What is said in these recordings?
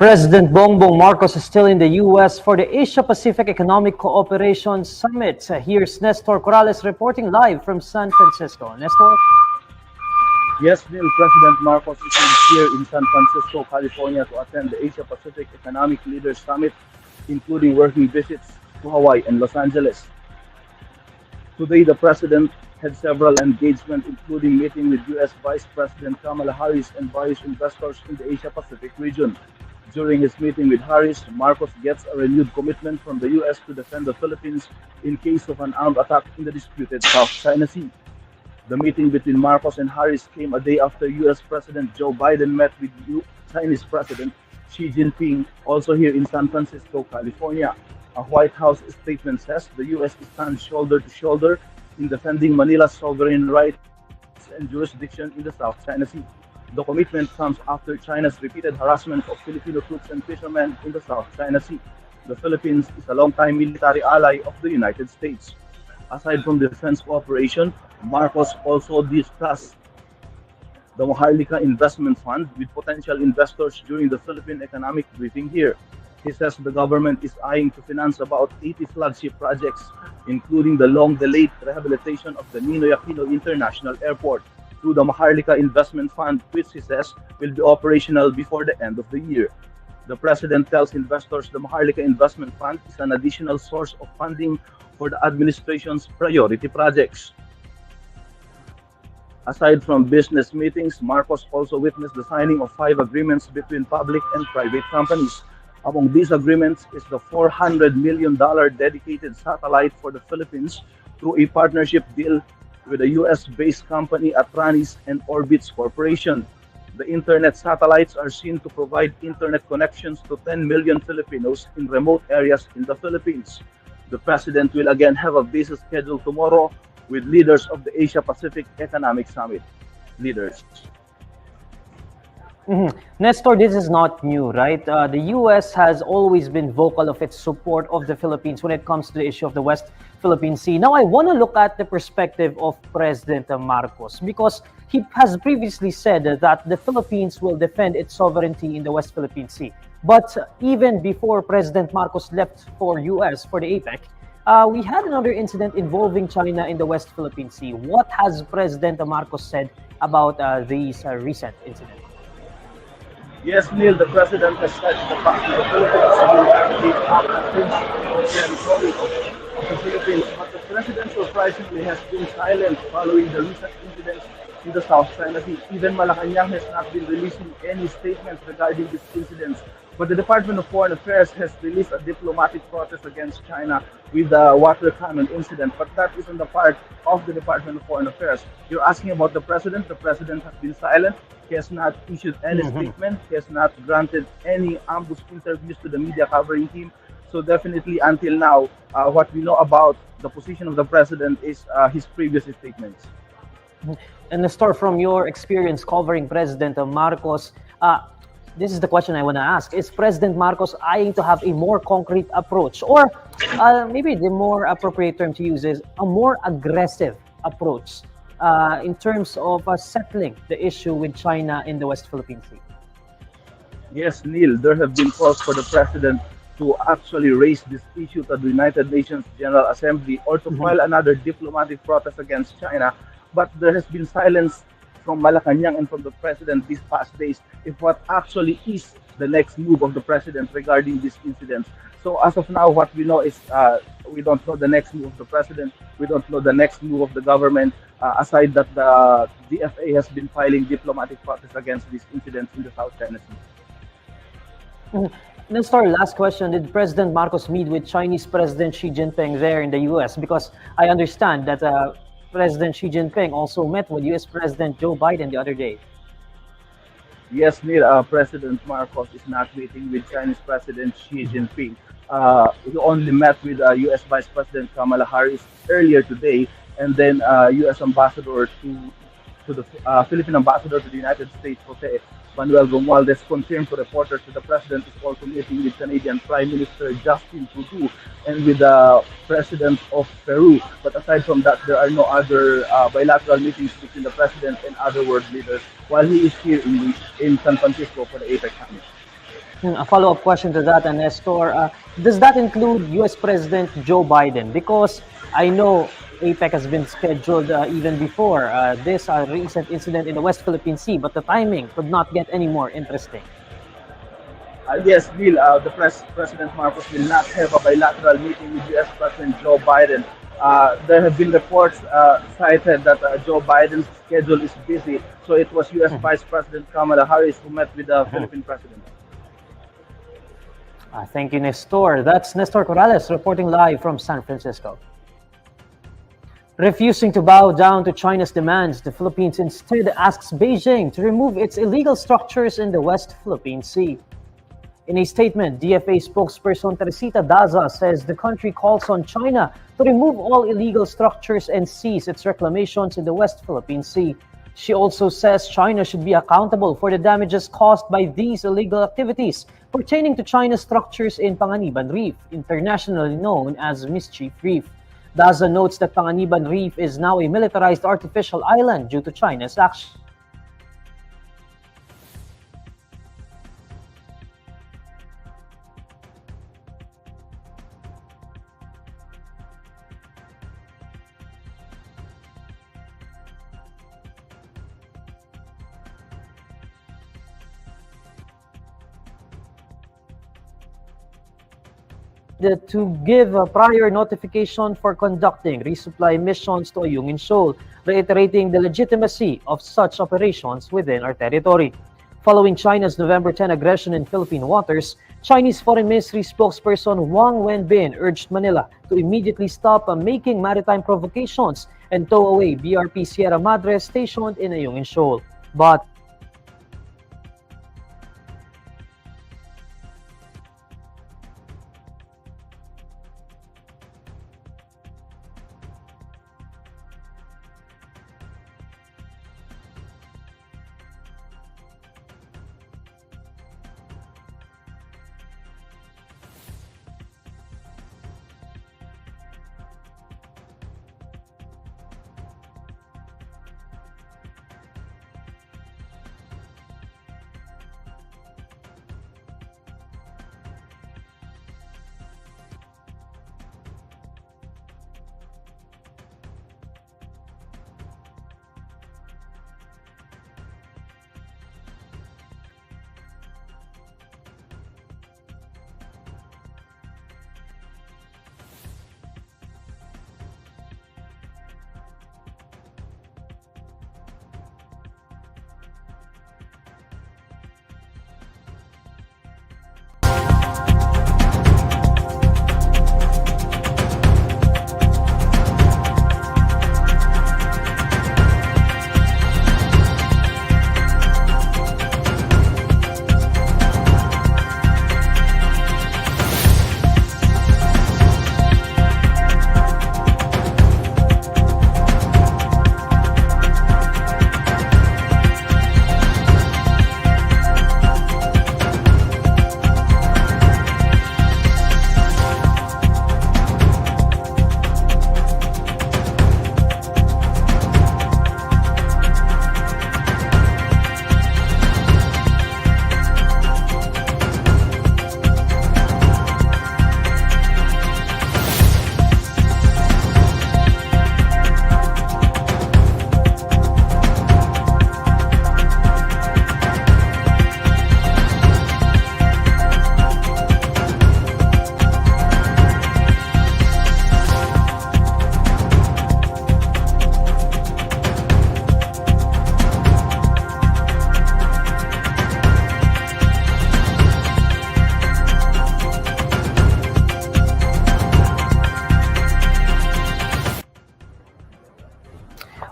President Bongbong Marcos is still in the U.S. for the Asia-Pacific Economic Cooperation Summit. Here's Nestor Corrales reporting live from San Francisco. Nestor? Yes, Neil, President Marcos is here in San Francisco, California to attend the Asia-Pacific Economic Leaders Summit, including working visits to Hawaii and Los Angeles. Today, the President had several engagements, including meeting with U.S. Vice President Kamala Harris and various investors in the Asia-Pacific region. During his meeting with Harris, Marcos gets a renewed commitment from the U.S. to defend the Philippines in case of an armed attack in the disputed South China Sea. The meeting between Marcos and Harris came a day after U.S. President Joe Biden met with Chinese President Xi Jinping, also here in San Francisco, California. A White House statement says the U.S. stands shoulder to shoulder in defending Manila's sovereign rights and jurisdiction in the South China Sea. The commitment comes after China's repeated harassment of Filipino troops and fishermen in the South China Sea. The Philippines is a longtime military ally of the United States. Aside from defense cooperation, Marcos also discussed the Maharlika Investment Fund with potential investors during the Philippine economic briefing here. He says the government is eyeing to finance about 80 flagship projects, including the long-delayed rehabilitation of the Ninoy Aquino International Airport through the Maharlika Investment Fund, which he says will be operational before the end of the year. The President tells investors the Maharlika Investment Fund is an additional source of funding for the administration's priority projects. Aside from business meetings, Marcos also witnessed the signing of 5 agreements between public and private companies. Among these agreements is the $400 million dedicated satellite for the Philippines through a partnership deal with a U.S.-based company, Atranis and Orbitz Corporation. The internet satellites are seen to provide internet connections to 10 million Filipinos in remote areas in the Philippines. The President will again have a busy schedule tomorrow with leaders of the Asia-Pacific Economic Summit. Leaders. Nestor, this is not new, right? The U.S. has always been vocal of its support of the Philippines when it comes to the issue of the West Philippine Sea. Now, I want to look at the perspective of President Marcos because he has previously said that the Philippines will defend its sovereignty in the West Philippine Sea. But even before President Marcos left for U.S. for the APEC, we had another incident involving China in the West Philippine Sea. What has President Marcos said about these recent incidents? Yes, Neil, the President has said the fact that the Philippines will activate territory of the Philippines, but the President surprisingly has been silent following the recent incidents in the South China Sea. Even Malacanang has not been releasing any statements regarding these incidents. But the Department of Foreign Affairs has released a diplomatic protest against China with the water cannon incident. But that isn't the part of the Department of Foreign Affairs. You're asking about the President. The President has been silent. He has not issued any statement. He has not granted any ambush interviews to the media covering him. So definitely until now, what we know about the position of the President is his previous statements. And Nestor, from your experience covering President Marcos, this is the question I want to ask. Is President Marcos eyeing to have a more concrete approach? Or maybe the more appropriate term to use is a more aggressive approach in terms of settling the issue with China in the West Philippine Sea? Yes, Neil, there have been calls for the President to actually raise this issue to the United Nations General Assembly or to file another diplomatic protest against China. But there has been silence from Malacanang and from the President these past days if what actually is the next move of the President regarding these incidents. So as of now, what we know is we don't know the next move of the President. We don't know the next move of the government, aside that the DFA has been filing diplomatic protests against these incidents in the South China Sea. Nestor, last question. Did President Marcos meet with Chinese President Xi Jinping there in the U.S.? Because I understand that President Xi Jinping also met with U.S. President Joe Biden the other day. Yes, Neil, President Marcos is not meeting with Chinese President Xi Jinping. He only met with U.S. Vice President Kamala Harris earlier today, and then U.S. Ambassador to the Philippine Ambassador to the United States, Jose Manuel Romualdez, confirmed to reporters that the President is also meeting with Canadian Prime Minister Justin Trudeau and with the President of Peru. But aside from that, there are no other bilateral meetings between the President and other world leaders while he is here in San Francisco for the APEC summit. A follow-up question to that, Nestor. Does that include U.S. President Joe Biden? Because I know APEC has been scheduled even before this recent incident in the West Philippine Sea, but the timing could not get any more interesting. Yes, Neil, President Marcos will not have a bilateral meeting with U.S. President Joe Biden. There have been reports cited that Joe Biden's schedule is busy, so it was U.S. Vice President Kamala Harris who met with the Philippine President. Thank you, Nestor. That's Nestor Corrales reporting live from San Francisco. Refusing to bow down to China's demands, the Philippines instead asks Beijing to remove its illegal structures in the West Philippine Sea. In a statement, DFA spokesperson Teresita Daza says the country calls on China to remove all illegal structures and cease its reclamations in the West Philippine Sea. She also says China should be accountable for the damages caused by these illegal activities pertaining to China's structures in Panganiban Reef, internationally known as Mischief Reef. Daza notes that Panganiban Reef is now a militarized artificial island due to China's action. To give a prior notification for conducting resupply missions to Ayungin Shoal, reiterating the legitimacy of such operations within our territory. Following China's November 10 aggression in Philippine waters, Chinese Foreign Ministry spokesperson Wang Wenbin urged Manila to immediately stop making maritime provocations and tow away BRP Sierra Madre stationed in Ayungin Shoal. But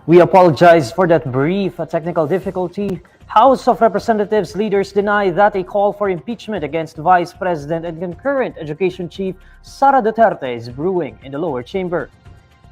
we apologize for that brief technical difficulty. House of Representatives leaders deny that a call for impeachment against Vice President and concurrent Education Chief Sara Duterte is brewing in the lower chamber.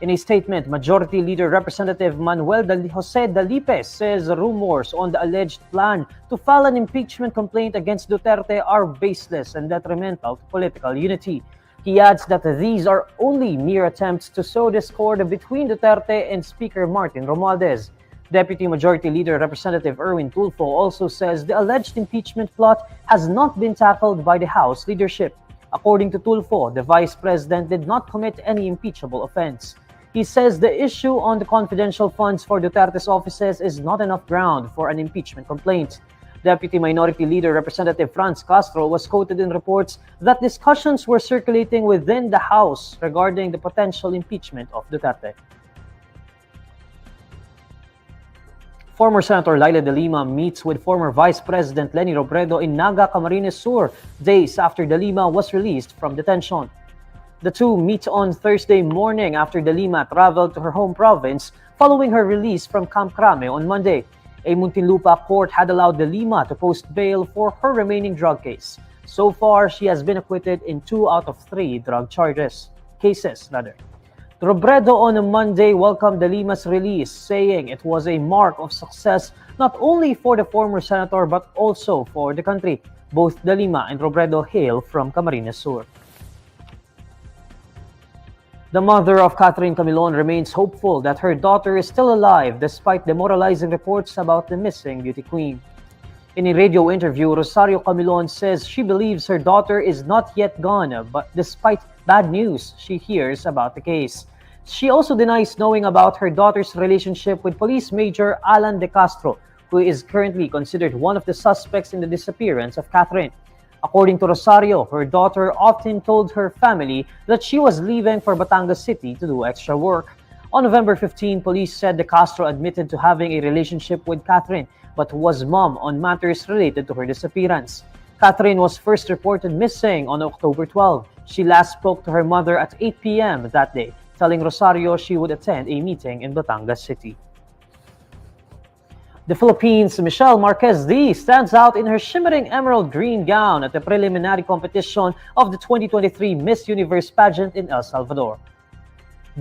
In a statement, Majority Leader Representative Manuel Jose Dalipe says rumors on the alleged plan to file an impeachment complaint against Duterte are baseless and detrimental to political unity. He adds that these are only mere attempts to sow discord between Duterte and Speaker Martin Romualdez. Deputy Majority Leader Representative Erwin Tulfo also says the alleged impeachment plot has not been tackled by the House leadership. According to Tulfo, the Vice President did not commit any impeachable offense. He says the issue on the confidential funds for Duterte's offices is not enough ground for an impeachment complaint. Deputy Minority Leader Representative Franz Castro was quoted in reports that discussions were circulating within the House regarding the potential impeachment of Duterte. Former Senator Leila de Lima meets with former Vice President Leni Robredo in Naga, Camarines Sur, days after de Lima was released from detention. The two meet on Thursday morning after de Lima traveled to her home province following her release from Camp Crame on Monday. A Muntinlupa court had allowed de Lima to post bail for her remaining drug case. So far, she has been acquitted in 2 out of 3 drug cases. Robredo on a Monday welcomed de Lima's release, saying it was a mark of success not only for the former senator but also for the country. Both de Lima and Robredo hail from Camarines Sur. The mother of Catherine Camilon remains hopeful that her daughter is still alive despite demoralizing reports about the missing beauty queen. In a radio interview, Rosario Camilon says she believes her daughter is not yet gone, but despite bad news she hears about the case. She also denies knowing about her daughter's relationship with Police Major Alan De Castro, who is currently considered one of the suspects in the disappearance of Catherine. According to Rosario, her daughter often told her family that she was leaving for Batangas City to do extra work. On November 15, police said De Castro admitted to having a relationship with Catherine, but was mum on matters related to her disappearance. Catherine was first reported missing on October 12. She last spoke to her mother at 8 p.m. that day, telling Rosario she would attend a meeting in Batangas City. The Philippines' Michelle Marquez D stands out in her shimmering emerald green gown at the preliminary competition of the 2023 Miss Universe pageant in El Salvador.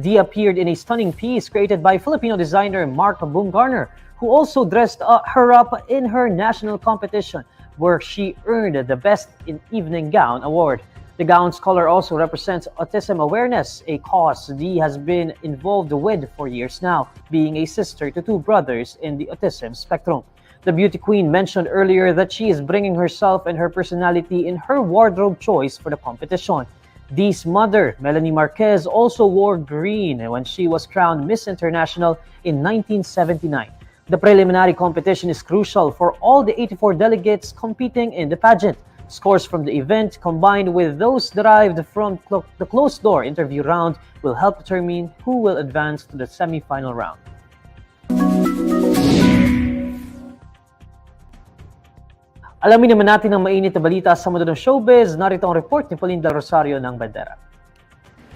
D appeared in a stunning piece created by Filipino designer Mark Bumgarner, who also dressed her up in her national competition, where she earned the Best in Evening Gown award. The gown's color also represents autism awareness, a cause D has been involved with for years now, being a sister to 2 brothers in the autism spectrum. The beauty queen mentioned earlier that she is bringing herself and her personality in her wardrobe choice for the competition. D's mother, Melanie Marquez, also wore green when she was crowned Miss International in 1979. The preliminary competition is crucial for all the 84 delegates competing in the pageant. Scores from the event, combined with those derived from the closed-door interview round, will help determine who will advance to the semi-final round. Alamin naman natin ang mainit na balita sa mundo ng showbiz. Narito ang report ni Pauline Del Rosario ng Bandera.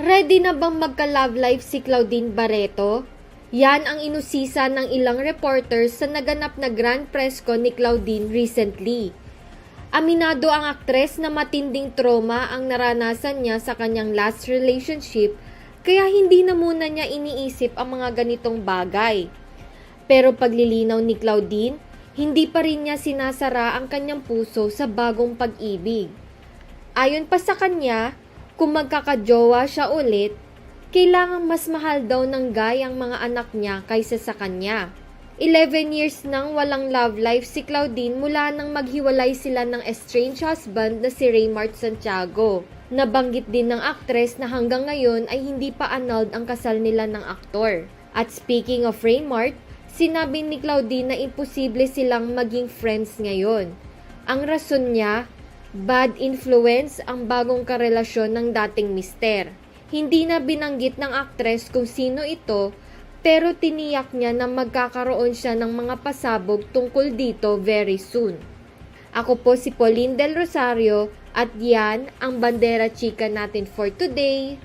Ready na bang magka-love life si Claudine Barreto? Yan ang inusisa ng ilang reporters sa naganap na grand press con ni Claudine recently. Aminado ang aktres na matinding trauma ang naranasan niya sa kanyang last relationship, kaya hindi na muna niya iniisip ang mga ganitong bagay. Pero paglilinaw ni Claudine, hindi pa rin niya sinasara ang kanyang puso sa bagong pag-ibig. Ayon pa sa kanya, kung magkakajowa siya ulit, kailangang mas mahal daw ng guy ang mga anak niya kaysa sa kanya. 11 years nang walang love life si Claudine mula nang maghiwalay sila ng estranged husband na si Raymart Santiago. Nabanggit din ng aktres na hanggang ngayon ay hindi pa annulled ang kasal nila ng aktor. At speaking of Raymart, sinabi ni Claudine na imposible silang maging friends ngayon. Ang rason niya, bad influence ang bagong karelasyon ng dating mister. Hindi na binanggit ng aktres kung sino ito, pero tiniyak niya na magkakaroon siya ng mga pasabog tungkol dito very soon. Ako po si Pauline Del Rosario at yan ang Bandera Chika natin for today.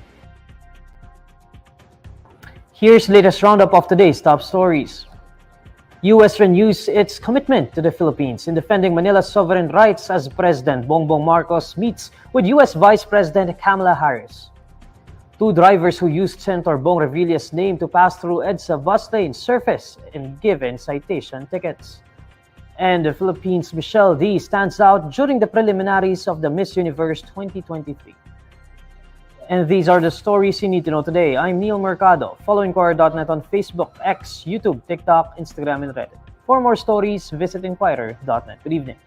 Here's the latest roundup of today's top stories. U.S. renews its commitment to the Philippines in defending Manila's sovereign rights as President Bongbong Marcos meets with U.S. Vice President Kamala Harris. 2 drivers who used Senator Bong Revilla's name to pass through EDSA bus lanes surface and given citation tickets. And the Philippines' Michelle D stands out during the preliminaries of the Miss Universe 2023. And these are the stories you need to know today. I'm Neil Mercado. Follow INQUIRER.net on Facebook, X, YouTube, TikTok, Instagram, and Reddit. For more stories, visit INQUIRER.net. Good evening.